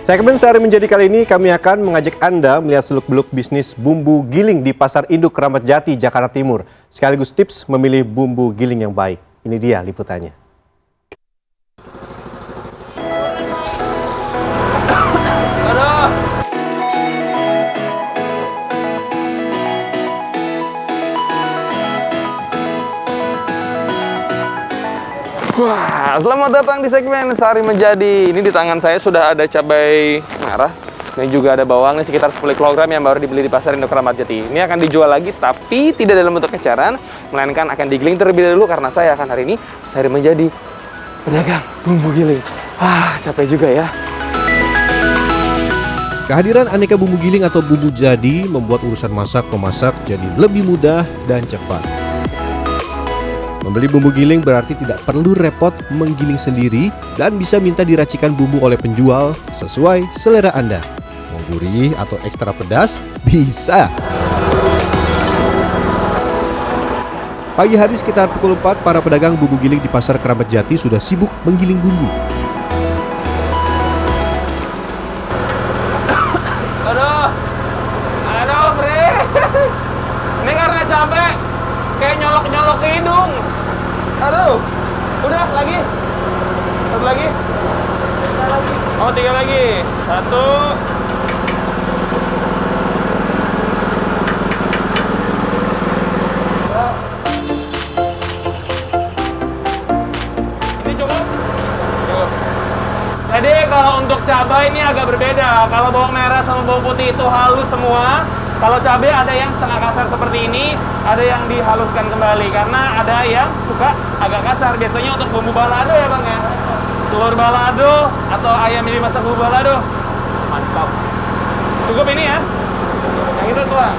Segmen Sehari Menjadi kali ini kami akan mengajak Anda melihat seluk-beluk bisnis bumbu giling di Pasar Induk Keramat Jati, Jakarta Timur. Sekaligus tips memilih bumbu giling yang baik. Ini dia liputannya. Wah, selamat datang di segmen Sehari Menjadi. Ini di tangan saya sudah ada cabai merah dan juga ada bawang sekitar 10 kg yang baru dibeli di Pasar Induk Keramat Jati. Ini akan dijual lagi tapi tidak dalam bentuk eceran, melainkan akan digiling terlebih dahulu karena saya akan hari ini sehari menjadi pedagang bumbu giling. Wah, capek juga ya. Kehadiran aneka bumbu giling atau bumbu jadi membuat urusan masak-memasak jadi lebih mudah dan cepat. Membeli bumbu giling berarti tidak perlu repot menggiling sendiri dan bisa minta diracikan bumbu oleh penjual sesuai selera Anda. Mau gurih atau ekstra pedas? Bisa! Pagi hari sekitar pukul 4, para pedagang bumbu giling di Pasar Keramat Jati sudah sibuk menggiling bumbu. Aduh, Bre. Ini karena capek, kayak nyolok-nyolok ke hidung. Aduh, udah lagi. Satu lagi. Oh, 3 lagi. 1. Ini cukup? Cukup. Jadi kalau untuk cabai ini agak berbeda. Kalau bawang merah sama bawang putih itu halus semua. Kalau cabai ada yang setengah kasar seperti ini, ada yang dihaluskan kembali karena ada yang suka agak kasar. Biasanya untuk bumbu balado ya Bang ya. Telur balado atau ayam ini masak bumbu balado. Mantap. Cukup ini ya. Yang itu tuang.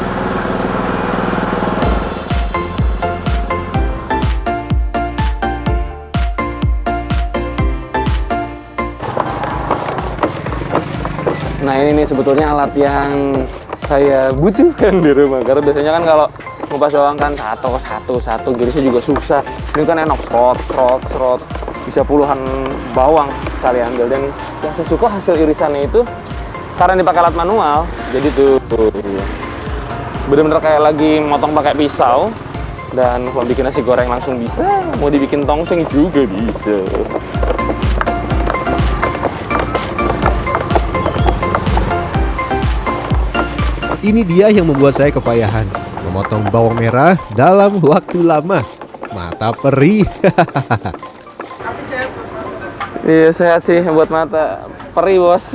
Nah ini nih sebetulnya alat yang saya butuhkan di rumah karena biasanya kan kalau ngupas bawang kan satu girisnya juga susah. Ini kan enak serot bisa puluhan bawang sekali ambil. Dan yang saya suka hasil irisannya itu karena dipakai alat manual, jadi tuh bener-bener kayak lagi motong pakai pisau. Dan mau bikin nasi goreng langsung bisa, mau dibikin tongseng juga bisa. Ini dia yang membuat saya kepayahan, memotong bawang merah dalam waktu lama. Mata perih. Iya sehat sih buat mata. Perih bos.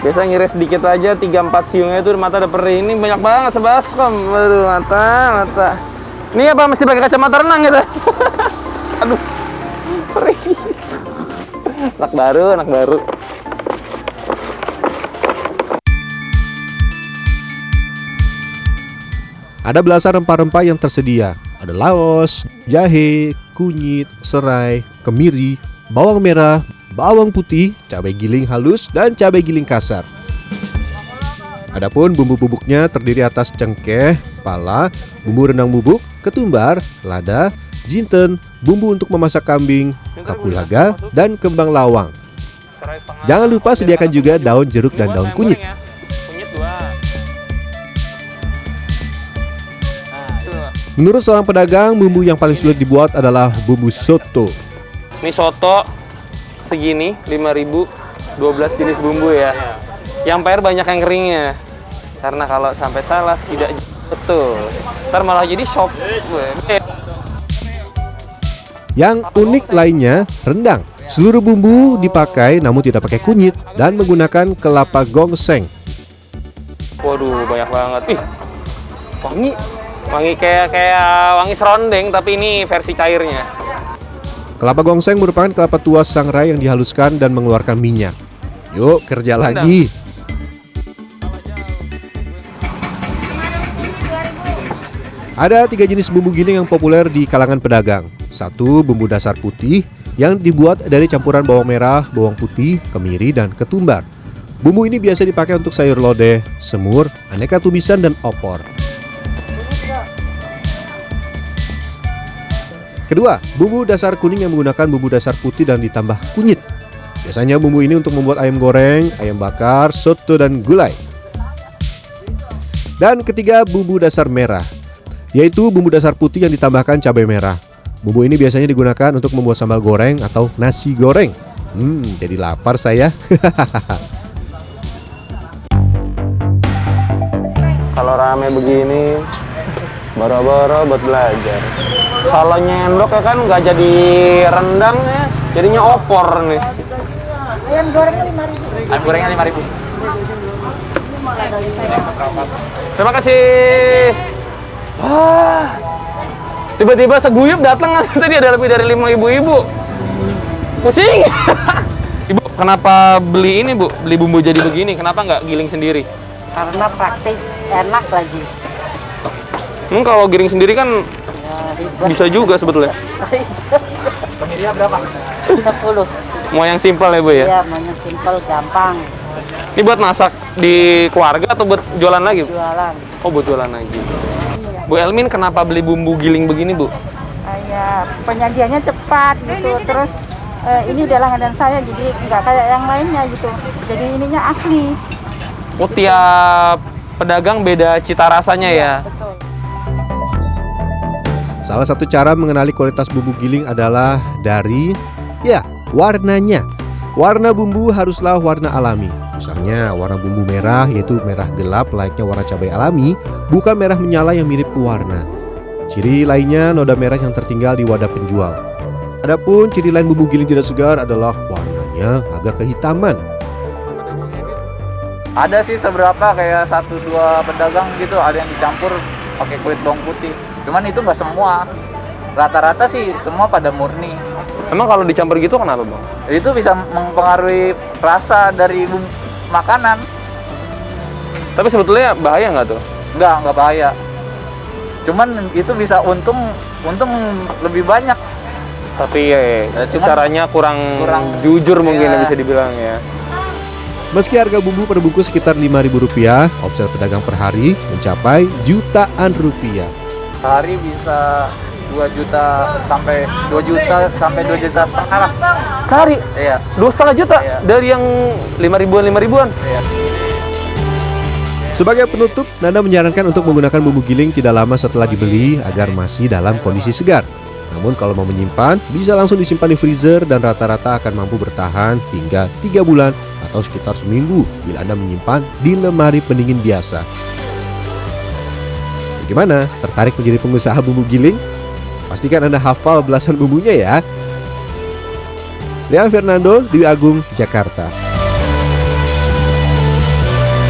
Biasa ngiris sedikit aja 3-4 siungnya itu mata udah perih. Ini banyak banget sebaskom. Aduh mata. Ini apa mesti pakai kacamata renang gitu? Aduh perih. Anak baru. Ada belasan rempah-rempah yang tersedia. Ada laos, jahe, kunyit, serai, kemiri, bawang merah, bawang putih, cabai giling halus, dan cabai giling kasar. Adapun bumbu bubuknya terdiri atas cengkeh, pala, bumbu rendang bubuk, ketumbar, lada, jinten, bumbu untuk memasak kambing, kapulaga, dan kembang lawang. Jangan lupa sediakan juga daun jeruk dan daun kunyit. Menurut seorang pedagang, bumbu yang paling sulit dibuat adalah bumbu soto. Ini soto segini 5.000, 12 jenis bumbu ya. Yang PR banyak yang keringnya. Karena kalau sampai salah tidak betul. Ntar malah jadi sop. Yang unik lainnya, rendang. Seluruh bumbu dipakai namun tidak pakai kunyit dan menggunakan kelapa gongseng. Waduh, banyak banget. Ih, wangi kayak wangi serondeng, tapi ini versi cairnya. Kelapa gongseng merupakan kelapa tua sangrai yang dihaluskan dan mengeluarkan minyak. Yuk kerja lagi. Ada 3 jenis bumbu giling yang populer di kalangan pedagang. 1. Bumbu dasar putih yang dibuat dari campuran bawang merah, bawang putih, kemiri, dan ketumbar. Bumbu ini biasa dipakai untuk sayur lodeh, semur, aneka tumisan, dan opor. Kedua, bumbu dasar kuning yang menggunakan bumbu dasar putih dan ditambah kunyit. Biasanya bumbu ini untuk membuat ayam goreng, ayam bakar, soto, dan gulai. Dan ketiga, bumbu dasar merah, yaitu bumbu dasar putih yang ditambahkan cabai merah. Bumbu ini biasanya digunakan untuk membuat sambal goreng atau nasi goreng. Jadi lapar saya. Kalau rame begini, boro-boro buat belajar. Kalau nyendok ya kan nggak jadi rendang ya, jadinya opor nih. Ayam gorengnya 5.000. Ayam gorengnya 5.000. Terima kasih. Wah, tiba-tiba seguyup datang tadi ada lebih dari 5 ibu-ibu. Pusing. Ibu, kenapa beli ini Bu? Beli bumbu jadi begini, kenapa nggak giling sendiri? Karena praktis, enak lagi. Kalau giling sendiri kan Ya, ribet. bisa juga sebetulnya. Kemirinya berapa? 10. Mau yang simpel ya Bu ya? Iya, maunya simpel, gampang. Ini buat masak di keluarga atau buat jualan lagi? Jualan. Oh, buat jualan lagi. Iya. Bu Elmin kenapa beli bumbu giling begini Bu? Kayak penyajiannya cepat gitu. Terus ini udah langganan saya, jadi nggak kayak yang lainnya gitu. Jadi ininya asli. Oh, tiap pedagang beda cita rasanya ya? Betul. Salah satu cara mengenali kualitas bumbu giling adalah dari warnanya. Warna bumbu haruslah warna alami. Misalnya warna bumbu merah yaitu merah gelap layaknya warna cabai alami, bukan merah menyala yang mirip pewarna. Ciri lainnya noda merah yang tertinggal di wadah penjual. Adapun ciri lain bumbu giling tidak segar adalah warnanya agak kehitaman. Ada sih seberapa kayak 1-2 pedagang gitu, ada yang dicampur pakai kulit bawang putih. Cuman itu nggak semua. Rata-rata sih semua pada murni. Emang kalau dicampur gitu kenapa Bang? Itu bisa mempengaruhi rasa dari makanan. Tapi sebetulnya bahaya nggak tuh? Nggak bahaya. Cuman itu bisa untung lebih banyak. Tapi cuman caranya kurang jujur mungkin Iya. bisa dibilang ya. Meski harga bumbu per bungkus sekitar Rp5.000, omset pedagang per hari mencapai jutaan rupiah. Sehari bisa 2 juta sampai 2 juta setengah lah. Sehari Iya. 2,5 juta Iya. dari yang 5 ribuan. Iya. Sebagai penutup, Nanda menyarankan untuk menggunakan bumbu giling tidak lama setelah dibeli agar masih dalam kondisi segar. Namun kalau mau menyimpan, bisa langsung disimpan di freezer dan rata-rata akan mampu bertahan hingga 3 bulan atau sekitar seminggu bila Anda menyimpan di lemari pendingin biasa. Bagaimana? Tertarik menjadi pengusaha bumbu giling? Pastikan Anda hafal belasan bumbunya ya. Rian Fernando, Dwi Agung, Jakarta.